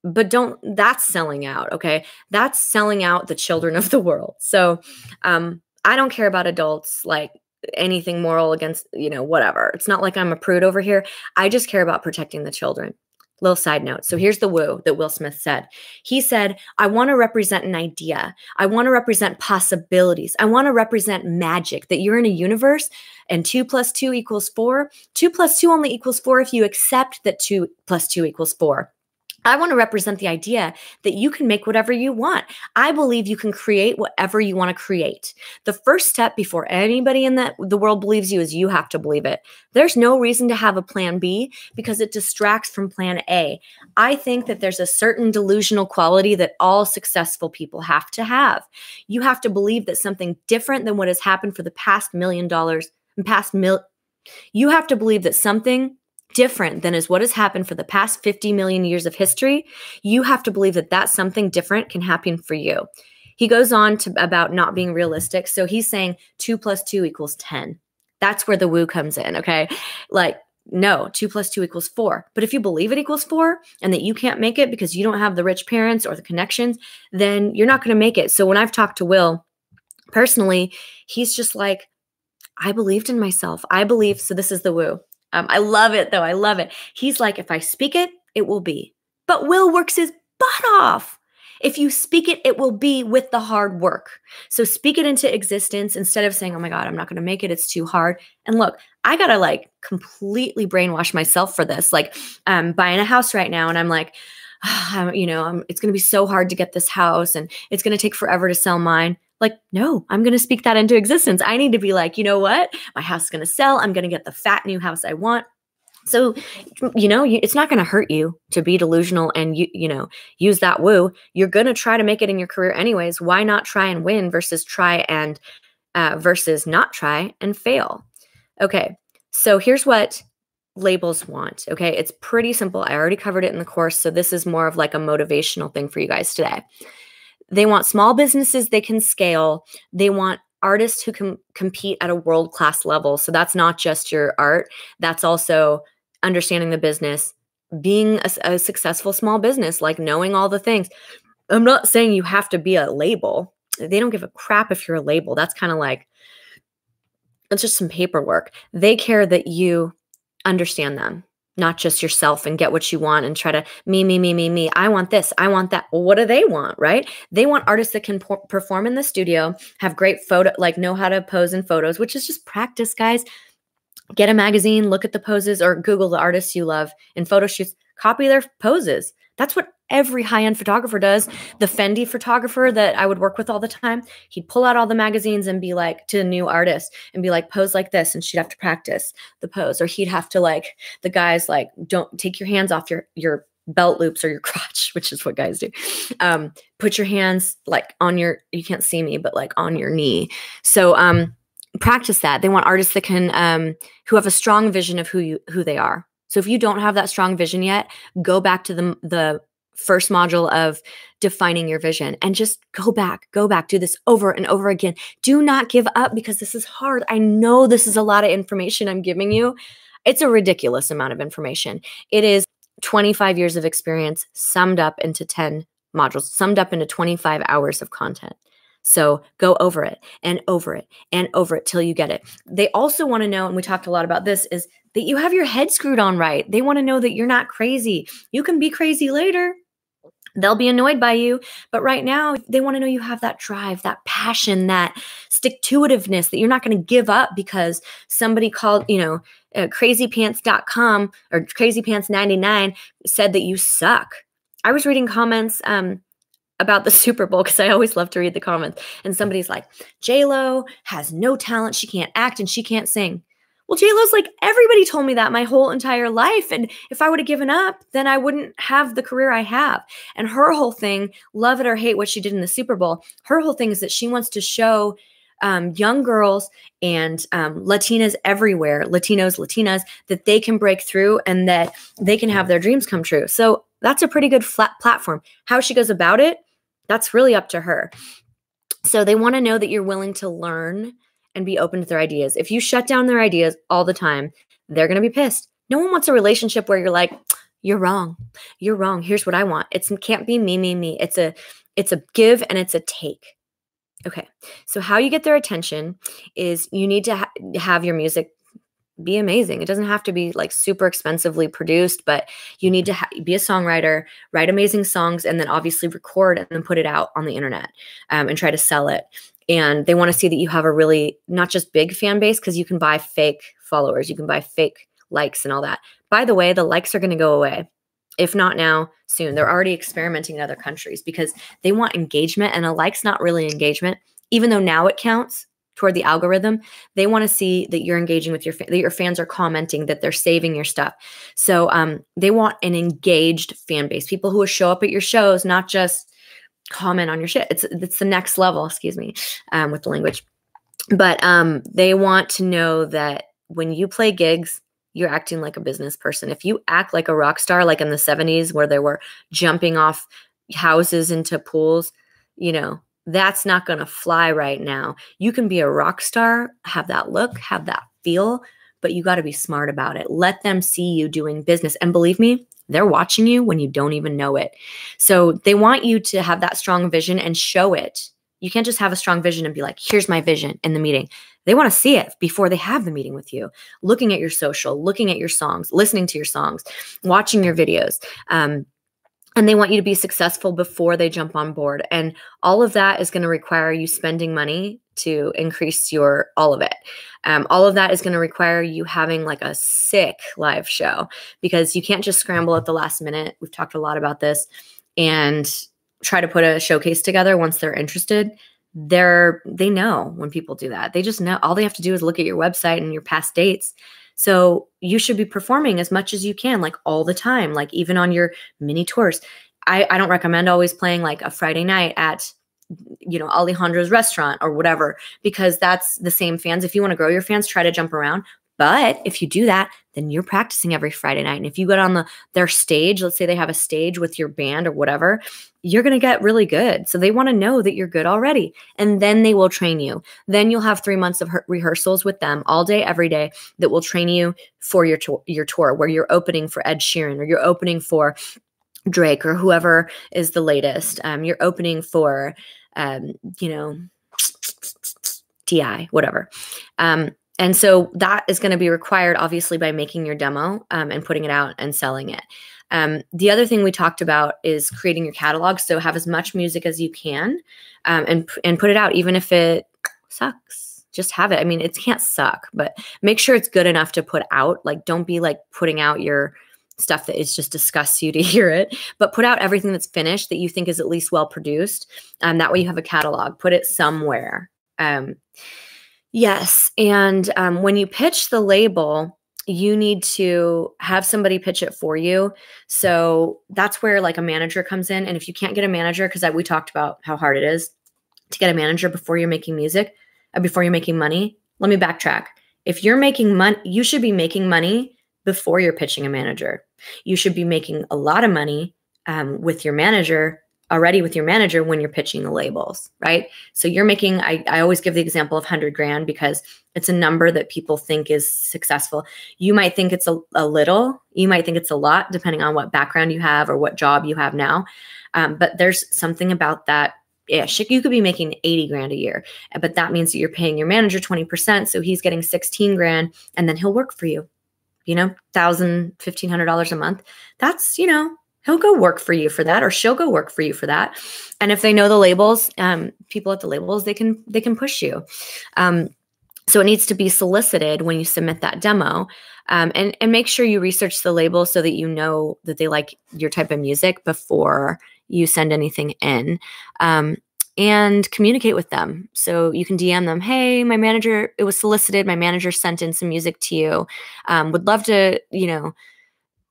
but that's selling out, okay? That's selling out the children of the world. So I don't care about adults like anything moral against, whatever. It's not like I'm a prude over here. I just care about protecting the children. Little side note. So here's the woo that Will Smith said. He said, I want to represent an idea. I want to represent possibilities. I want to represent magic, that you're in a universe and 2 + 2 = 4. 2 + 2 only equals 4 if you accept that 2 + 2 = 4. I want to represent the idea that you can make whatever you want. I believe you can create whatever you want to create. The first step before anybody in the world believes you is you have to believe it. There's no reason to have a plan B because it distracts from plan A. I think that there's a certain delusional quality that all successful people have to have. You have to believe that something different than what has happened for the past $1 million, you have to believe that something different than is what has happened for the past 50 million years of history. You have to believe that that something different can happen for you. He goes on to about not being realistic. So he's saying 2 + 2 = 10. That's where the woo comes in. Okay. Like, no, 2 + 2 = 4. But if you believe it equals 4 and that you can't make it because you don't have the rich parents or the connections, then you're not going to make it. So when I've talked to Will personally, he's just like, I believed in myself. I believe. So this is the woo. I love it, though. I love it. He's like, if I speak it, it will be. But Will works his butt off. If you speak it, it will be with the hard work. So speak it into existence instead of saying, oh my God, I'm not going to make it. It's too hard. And look, I got to like completely brainwash myself for this. Like I'm buying a house right now and I'm like, it's going to be so hard to get this house and it's going to take forever to sell mine. Like, no, I'm going to speak that into existence. I need to be like, you know what? My house is going to sell. I'm going to get the fat new house I want. So, it's not going to hurt you to be delusional and, use that woo. You're going to try to make it in your career anyways. Why not try and win versus not try and fail? Okay. So here's what labels want. Okay. It's pretty simple. I already covered it in the course. So this is more of like a motivational thing for you guys today. They want small businesses they can scale. They want artists who can compete at a world-class level. So that's not just your art. That's also understanding the business, being a successful small business, like knowing all the things. I'm not saying you have to be a label. They don't give a crap if you're a label. That's kind of like, it's just some paperwork. They care that you understand them, not just yourself, and get what you want and try to me. I want this. I want that. Well, what do they want, right? They want artists that can perform in the studio, have great photo, like know how to pose in photos, which is just practice, guys. Get a magazine, look at the poses, or Google the artists you love in photo shoots, copy their poses. That's what every high-end photographer does. The Fendi photographer that I would work with all the time, he'd pull out all the magazines and be like to a new artist and be like, pose like this. And she'd have to practice the pose. Or he'd have to the guys don't take your hands off your belt loops or your crotch, which is what guys do. Put your hands like on your, you can't see me, but like on your knee. So practice that. They want artists that can, who have a strong vision of who they are. So if you don't have that strong vision yet, go back to the first module of defining your vision and just go back, do this over and over again. Do not give up because this is hard. I know this is a lot of information I'm giving you. It's a ridiculous amount of information. It is 25 years of experience summed up into 10 modules, summed up into 25 hours of content. So go over it and over it and over it till you get it. They also want to know, and we talked a lot about this, is that you have your head screwed on right. They want to know that you're not crazy. You can be crazy later. They'll be annoyed by you. But right now, they want to know you have that drive, that passion, that stick-to-itiveness, that you're not going to give up because somebody called, crazypants.com or crazypants99 said that you suck. I was reading comments about the Super Bowl because I always love to read the comments. And somebody's like, J-Lo has no talent. She can't act and she can't sing. Well, J-Lo's like, everybody told me that my whole entire life. And if I would have given up, then I wouldn't have the career I have. And her whole thing, love it or hate what she did in the Super Bowl, her whole thing is that she wants to show young girls and Latinas everywhere, Latinas, that they can break through and that they can have their dreams come true. So that's a pretty good flat platform. How she goes about it, that's really up to her. So they want to know that you're willing to learn and be open to their ideas. If you shut down their ideas all the time, they're going to be pissed. No one wants a relationship where you're like, you're wrong. You're wrong. Here's what I want. It can't be me. It's a give and it's a take. Okay. So how you get their attention is you need to have your music be amazing. It doesn't have to be like super expensively produced, but you need to be a songwriter, write amazing songs, and then obviously record and then put it out on the internet and try to sell it. And they want to see that you have a really, not just big fan base, because you can buy fake followers. You can buy fake likes and all that. By the way, the likes are going to go away. If not now, soon. They're already experimenting in other countries because they want engagement, and a like's not really engagement. Even though now it counts toward the algorithm, they want to see that you're engaging with that your fans are commenting, that they're saving your stuff. So they want an engaged fan base, people who will show up at your shows, not just comment on your shit. It's the next level, excuse me, with the language. But they want to know that when you play gigs, you're acting like a business person. If you act like a rock star, like in the 70s where they were jumping off houses into pools, that's not going to fly right now. You can be a rock star, have that look, have that feel, but you got to be smart about it. Let them see you doing business. And believe me, they're watching you when you don't even know it. So they want you to have that strong vision and show it. You can't just have a strong vision and be like, here's my vision in the meeting. They want to see it before they have the meeting with you, looking at your social, looking at your songs, listening to your songs, watching your videos. And they want you to be successful before they jump on board. And all of that is going to require you spending money to increase all of it. All of that is going to require you having like a sick live show because you can't just scramble at the last minute. We've talked a lot about this and try to put a showcase together once they're interested. They know when people do that. They just know. All they have to do is look at your website and your past dates. So you should be performing as much as you can, like all the time, like even on your mini tours. I don't recommend always playing like a Friday night at, Alejandro's restaurant or whatever, because that's the same fans. If you want to grow your fans, try to jump around. But if you do that, then you're practicing every Friday night. And if you go on their stage, let's say they have a stage with your band or whatever, you're going to get really good. So they want to know that you're good already. And then they will train you. Then you'll have 3 months of rehearsals with them all day, every day that will train you for your tour, where you're opening for Ed Sheeran or you're opening for Drake or whoever is the latest. You're opening for, T.I., whatever. And so that is going to be required, obviously, by making your demo and putting it out and selling it. The other thing we talked about is creating your catalog. So have as much music as you can and put it out, even if it sucks. Just have it. I mean, it can't suck, but make sure it's good enough to put out. Like, don't be like putting out your stuff that is just disgusts you to hear it, but put out everything that's finished that you think is at least well produced. That way you have a catalog. Put it somewhere. Yes. And when you pitch the label, you need to have somebody pitch it for you. So that's where like a manager comes in. And if you can't get a manager, because we talked about how hard it is to get a manager before you're making music, before you're making money, let me backtrack. If you're making money, you should be making money before you're pitching a manager. You should be making a lot of money with your manager when you're pitching the labels, right? So you're making, I always give the example of 100 grand because it's a number that people think is successful. You might think it's a little, you might think it's a lot, depending on what background you have or what job you have now. But there's something about that ish. You could be making 80 grand a year, but that means that you're paying your manager 20%. So he's getting 16 grand and then he'll work for you, $1,000, $1,500 a month. That's, he'll go work for you for that, or she'll go work for you for that. And if they know the labels, people at the labels, they can push you. So it needs to be solicited when you submit that demo, and make sure you research the label so that you know that they like your type of music before you send anything in, and communicate with them. So you can DM them, hey, it was solicited. My manager sent in some music to you. Would love to,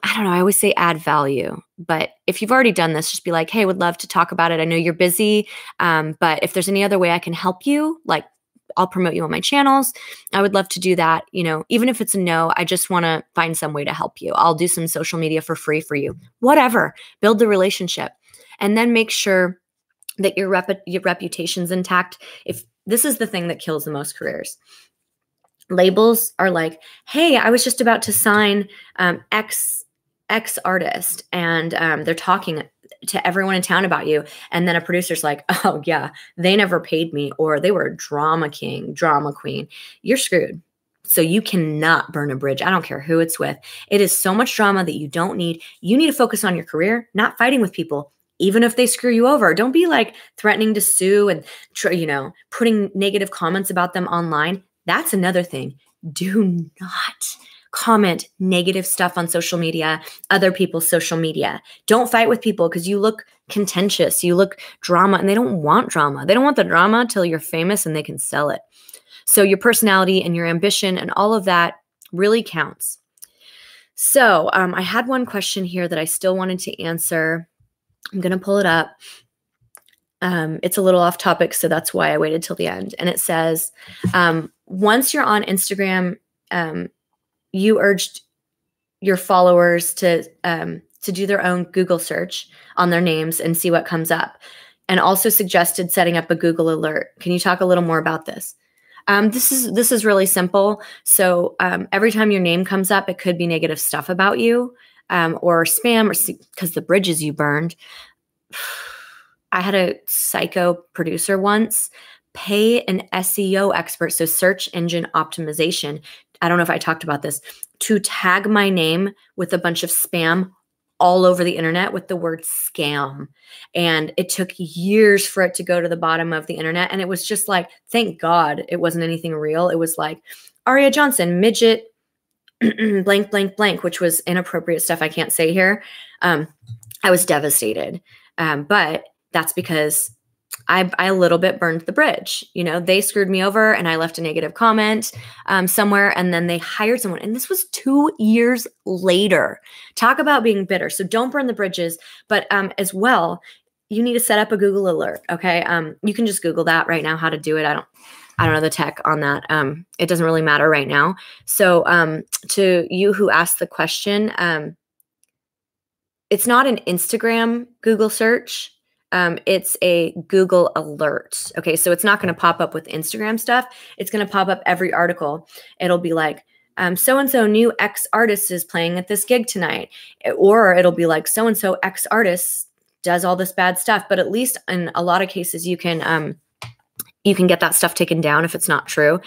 I don't know, I always say add value, but if you've already done this, just be like, hey, would love to talk about it. I know you're busy, but if there's any other way I can help you, like I'll promote you on my channels. I would love to do that. Even if it's a no, I just want to find some way to help you. I'll do some social media for free for you, whatever, build the relationship, and then make sure that your reputation's intact. If this is the thing that kills the most careers. Labels are like, hey, I was just about to sign X artist, and they're talking to everyone in town about you. And then a producer's like, oh yeah, they never paid me, or they were a drama king, drama queen. You're screwed. So you cannot burn a bridge. I don't care who it's with. It is so much drama that you don't need. You need to focus on your career, not fighting with people, even if they screw you over. Don't be like threatening to sue and, putting negative comments about them online. That's another thing. Do not comment negative stuff on social media, other people's social media. Don't fight with people because you look contentious, you look drama, and they don't want drama. They don't want the drama till you're famous and they can sell it. So your personality and your ambition and all of that really counts. So I had one question here that I still wanted to answer. I'm going to pull it up. It's a little off topic, so that's why I waited till the end. And it says, once you're on Instagram, you urged your followers to do their own Google search on their names and see what comes up, and also suggested setting up a Google alert. Can you talk a little more about this? This is really simple. So every time your name comes up, it could be negative stuff about you, or spam, or because the bridges you burned. I had a psycho producer once pay an SEO expert, so search engine optimization, I don't know if I talked about this, to tag my name with a bunch of spam all over the internet with the word scam. And it took years for it to go to the bottom of the internet. And it was just like, thank God it wasn't anything real. It was like, Aria Johnson, midget, blank, blank, blank, which was inappropriate stuff I can't say here. I was devastated. But that's because I a little bit burned the bridge. They screwed me over and I left a negative comment somewhere, and then they hired someone. And this was 2 years later. Talk about being bitter. So don't burn the bridges, but as well, you need to set up a Google alert. Okay. You can just Google that right now, how to do it. I don't know the tech on that. It doesn't really matter right now. So to you who asked the question, it's not an Instagram Google search. It's a Google alert. Okay. So it's not going to pop up with Instagram stuff. It's going to pop up every article. It'll be like, so-and-so new X artist is playing at this gig tonight. Or it'll be like, so-and-so X artist does all this bad stuff. But at least in a lot of cases, you can get that stuff taken down if it's not true.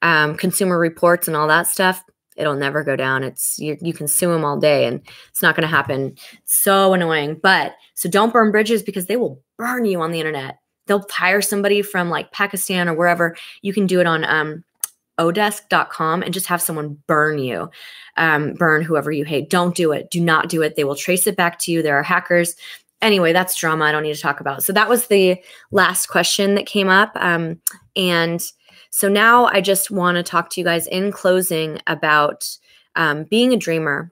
Consumer Reports and all that stuff, it'll never go down. You can sue them all day and it's not going to happen. So annoying. But so don't burn bridges, because they will burn you on the internet. They'll hire somebody from like Pakistan or wherever. You can do it on odesk.com and just have someone burn you, burn whoever you hate. Don't do it. Do not do it. They will trace it back to you. There are hackers. Anyway, that's drama I don't need to talk about. So that was the last question that came up. And so now I just want to talk to you guys in closing about being a dreamer.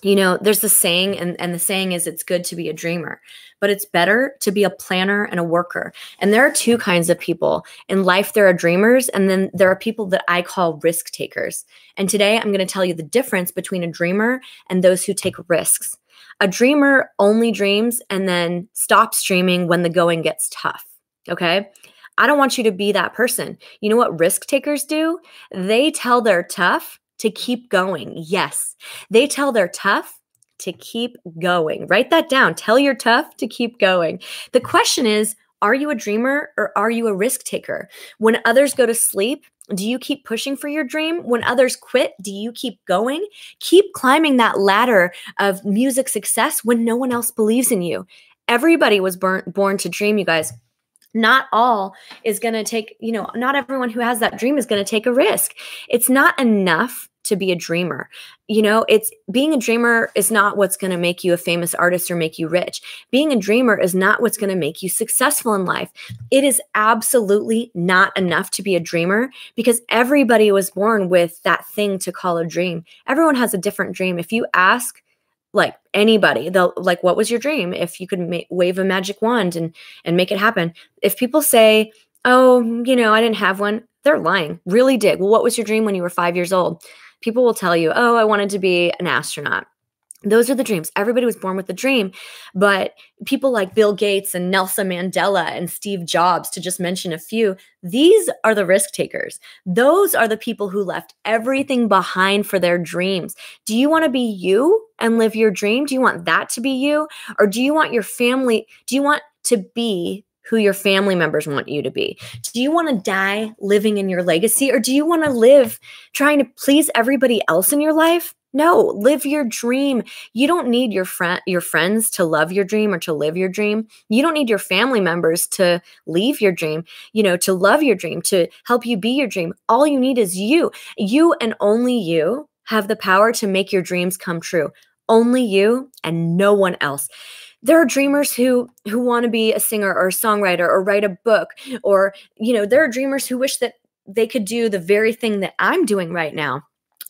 There's the saying, and the saying is it's good to be a dreamer, but it's better to be a planner and a worker. And there are two kinds of people. In life, there are dreamers, and then there are people that I call risk takers. And today I'm going to tell you the difference between a dreamer and those who take risks. A dreamer only dreams and then stops dreaming when the going gets tough. Okay? I don't want you to be that person. You know what risk takers do? They tell their tough to keep going. Yes, they tell their tough to keep going. Write that down. Tell your tough to keep going. The question is, are you a dreamer or are you a risk taker? When others go to sleep, do you keep pushing for your dream? When others quit, do you keep going? Keep climbing that ladder of music success when no one else believes in you. Everybody was born to dream, you guys. Not all is going to take, not everyone who has that dream is going to take a risk. It's not enough to be a dreamer. It's being a dreamer is not what's going to make you a famous artist or make you rich. Being a dreamer is not what's going to make you successful in life. It is absolutely not enough to be a dreamer because everybody was born with that thing to call a dream. Everyone has a different dream. If you ask anybody, they'll what was your dream? If you could wave a magic wand and make it happen. If people say, oh, I didn't have one, they're lying. Really dig. Well, what was your dream when you were 5 years old? People will tell you, oh, I wanted to be an astronaut. Those are the dreams. Everybody was born with the dream. But people like Bill Gates and Nelson Mandela and Steve Jobs, to just mention a few, these are the risk takers. Those are the people who left everything behind for their dreams. Do you want to be you and live your dream? Do you want that to be you? Or do you want your family? Do you want to be who your family members want you to be? Do you want to die living in your legacy? Or do you want to live trying to please everybody else in your life? No, live your dream. You don't need your friends to love your dream or to live your dream. You don't need your family members to leave your dream, to love your dream, to help you be your dream. All you need is you. You and only you have the power to make your dreams come true. Only you and no one else. There are dreamers who want to be a singer or a songwriter or write a book, or, there are dreamers who wish that they could do the very thing that I'm doing right now.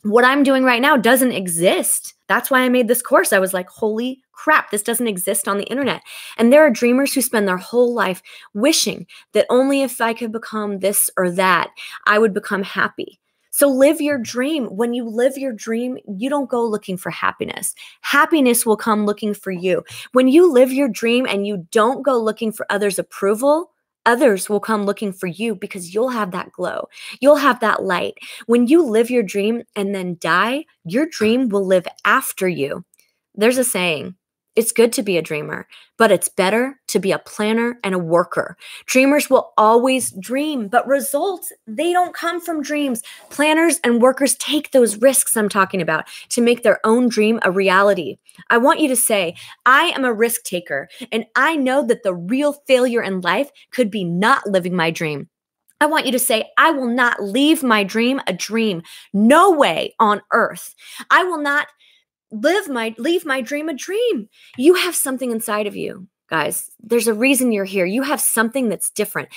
What I'm doing right now doesn't exist. That's why I made this course. I was like, holy crap, this doesn't exist on the internet. And there are dreamers who spend their whole life wishing that only if I could become this or that, I would become happy. So live your dream. When you live your dream, you don't go looking for happiness. Happiness will come looking for you. When you live your dream and you don't go looking for others' approval, others will come looking for you because you'll have that glow. You'll have that light. When you live your dream and then die, your dream will live after you. There's a saying, it's good to be a dreamer, but it's better to be a planner and a worker. Dreamers will always dream, but results, they don't come from dreams. Planners and workers take those risks I'm talking about to make their own dream a reality. I want you to say, I am a risk taker, and I know that the real failure in life could be not living my dream. I want you to say, I will not leave my dream a dream. No way on earth. I will not leave my dream a dream. You have something inside of you, guys. There's a reason you're here. You have something that's different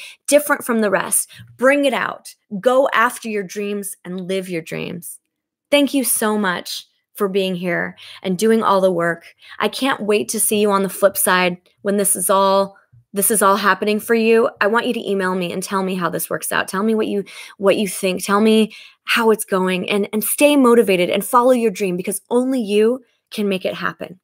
from the rest. Bring it out. Go after your dreams and live your dreams. Thank you so much for being here and doing all the work. I can't wait to see you on the flip side when this is all happening for you. I want you to email me and tell me how this works out. Tell me what you think. Tell me how it's going, and stay motivated and follow your dream because only you can make it happen.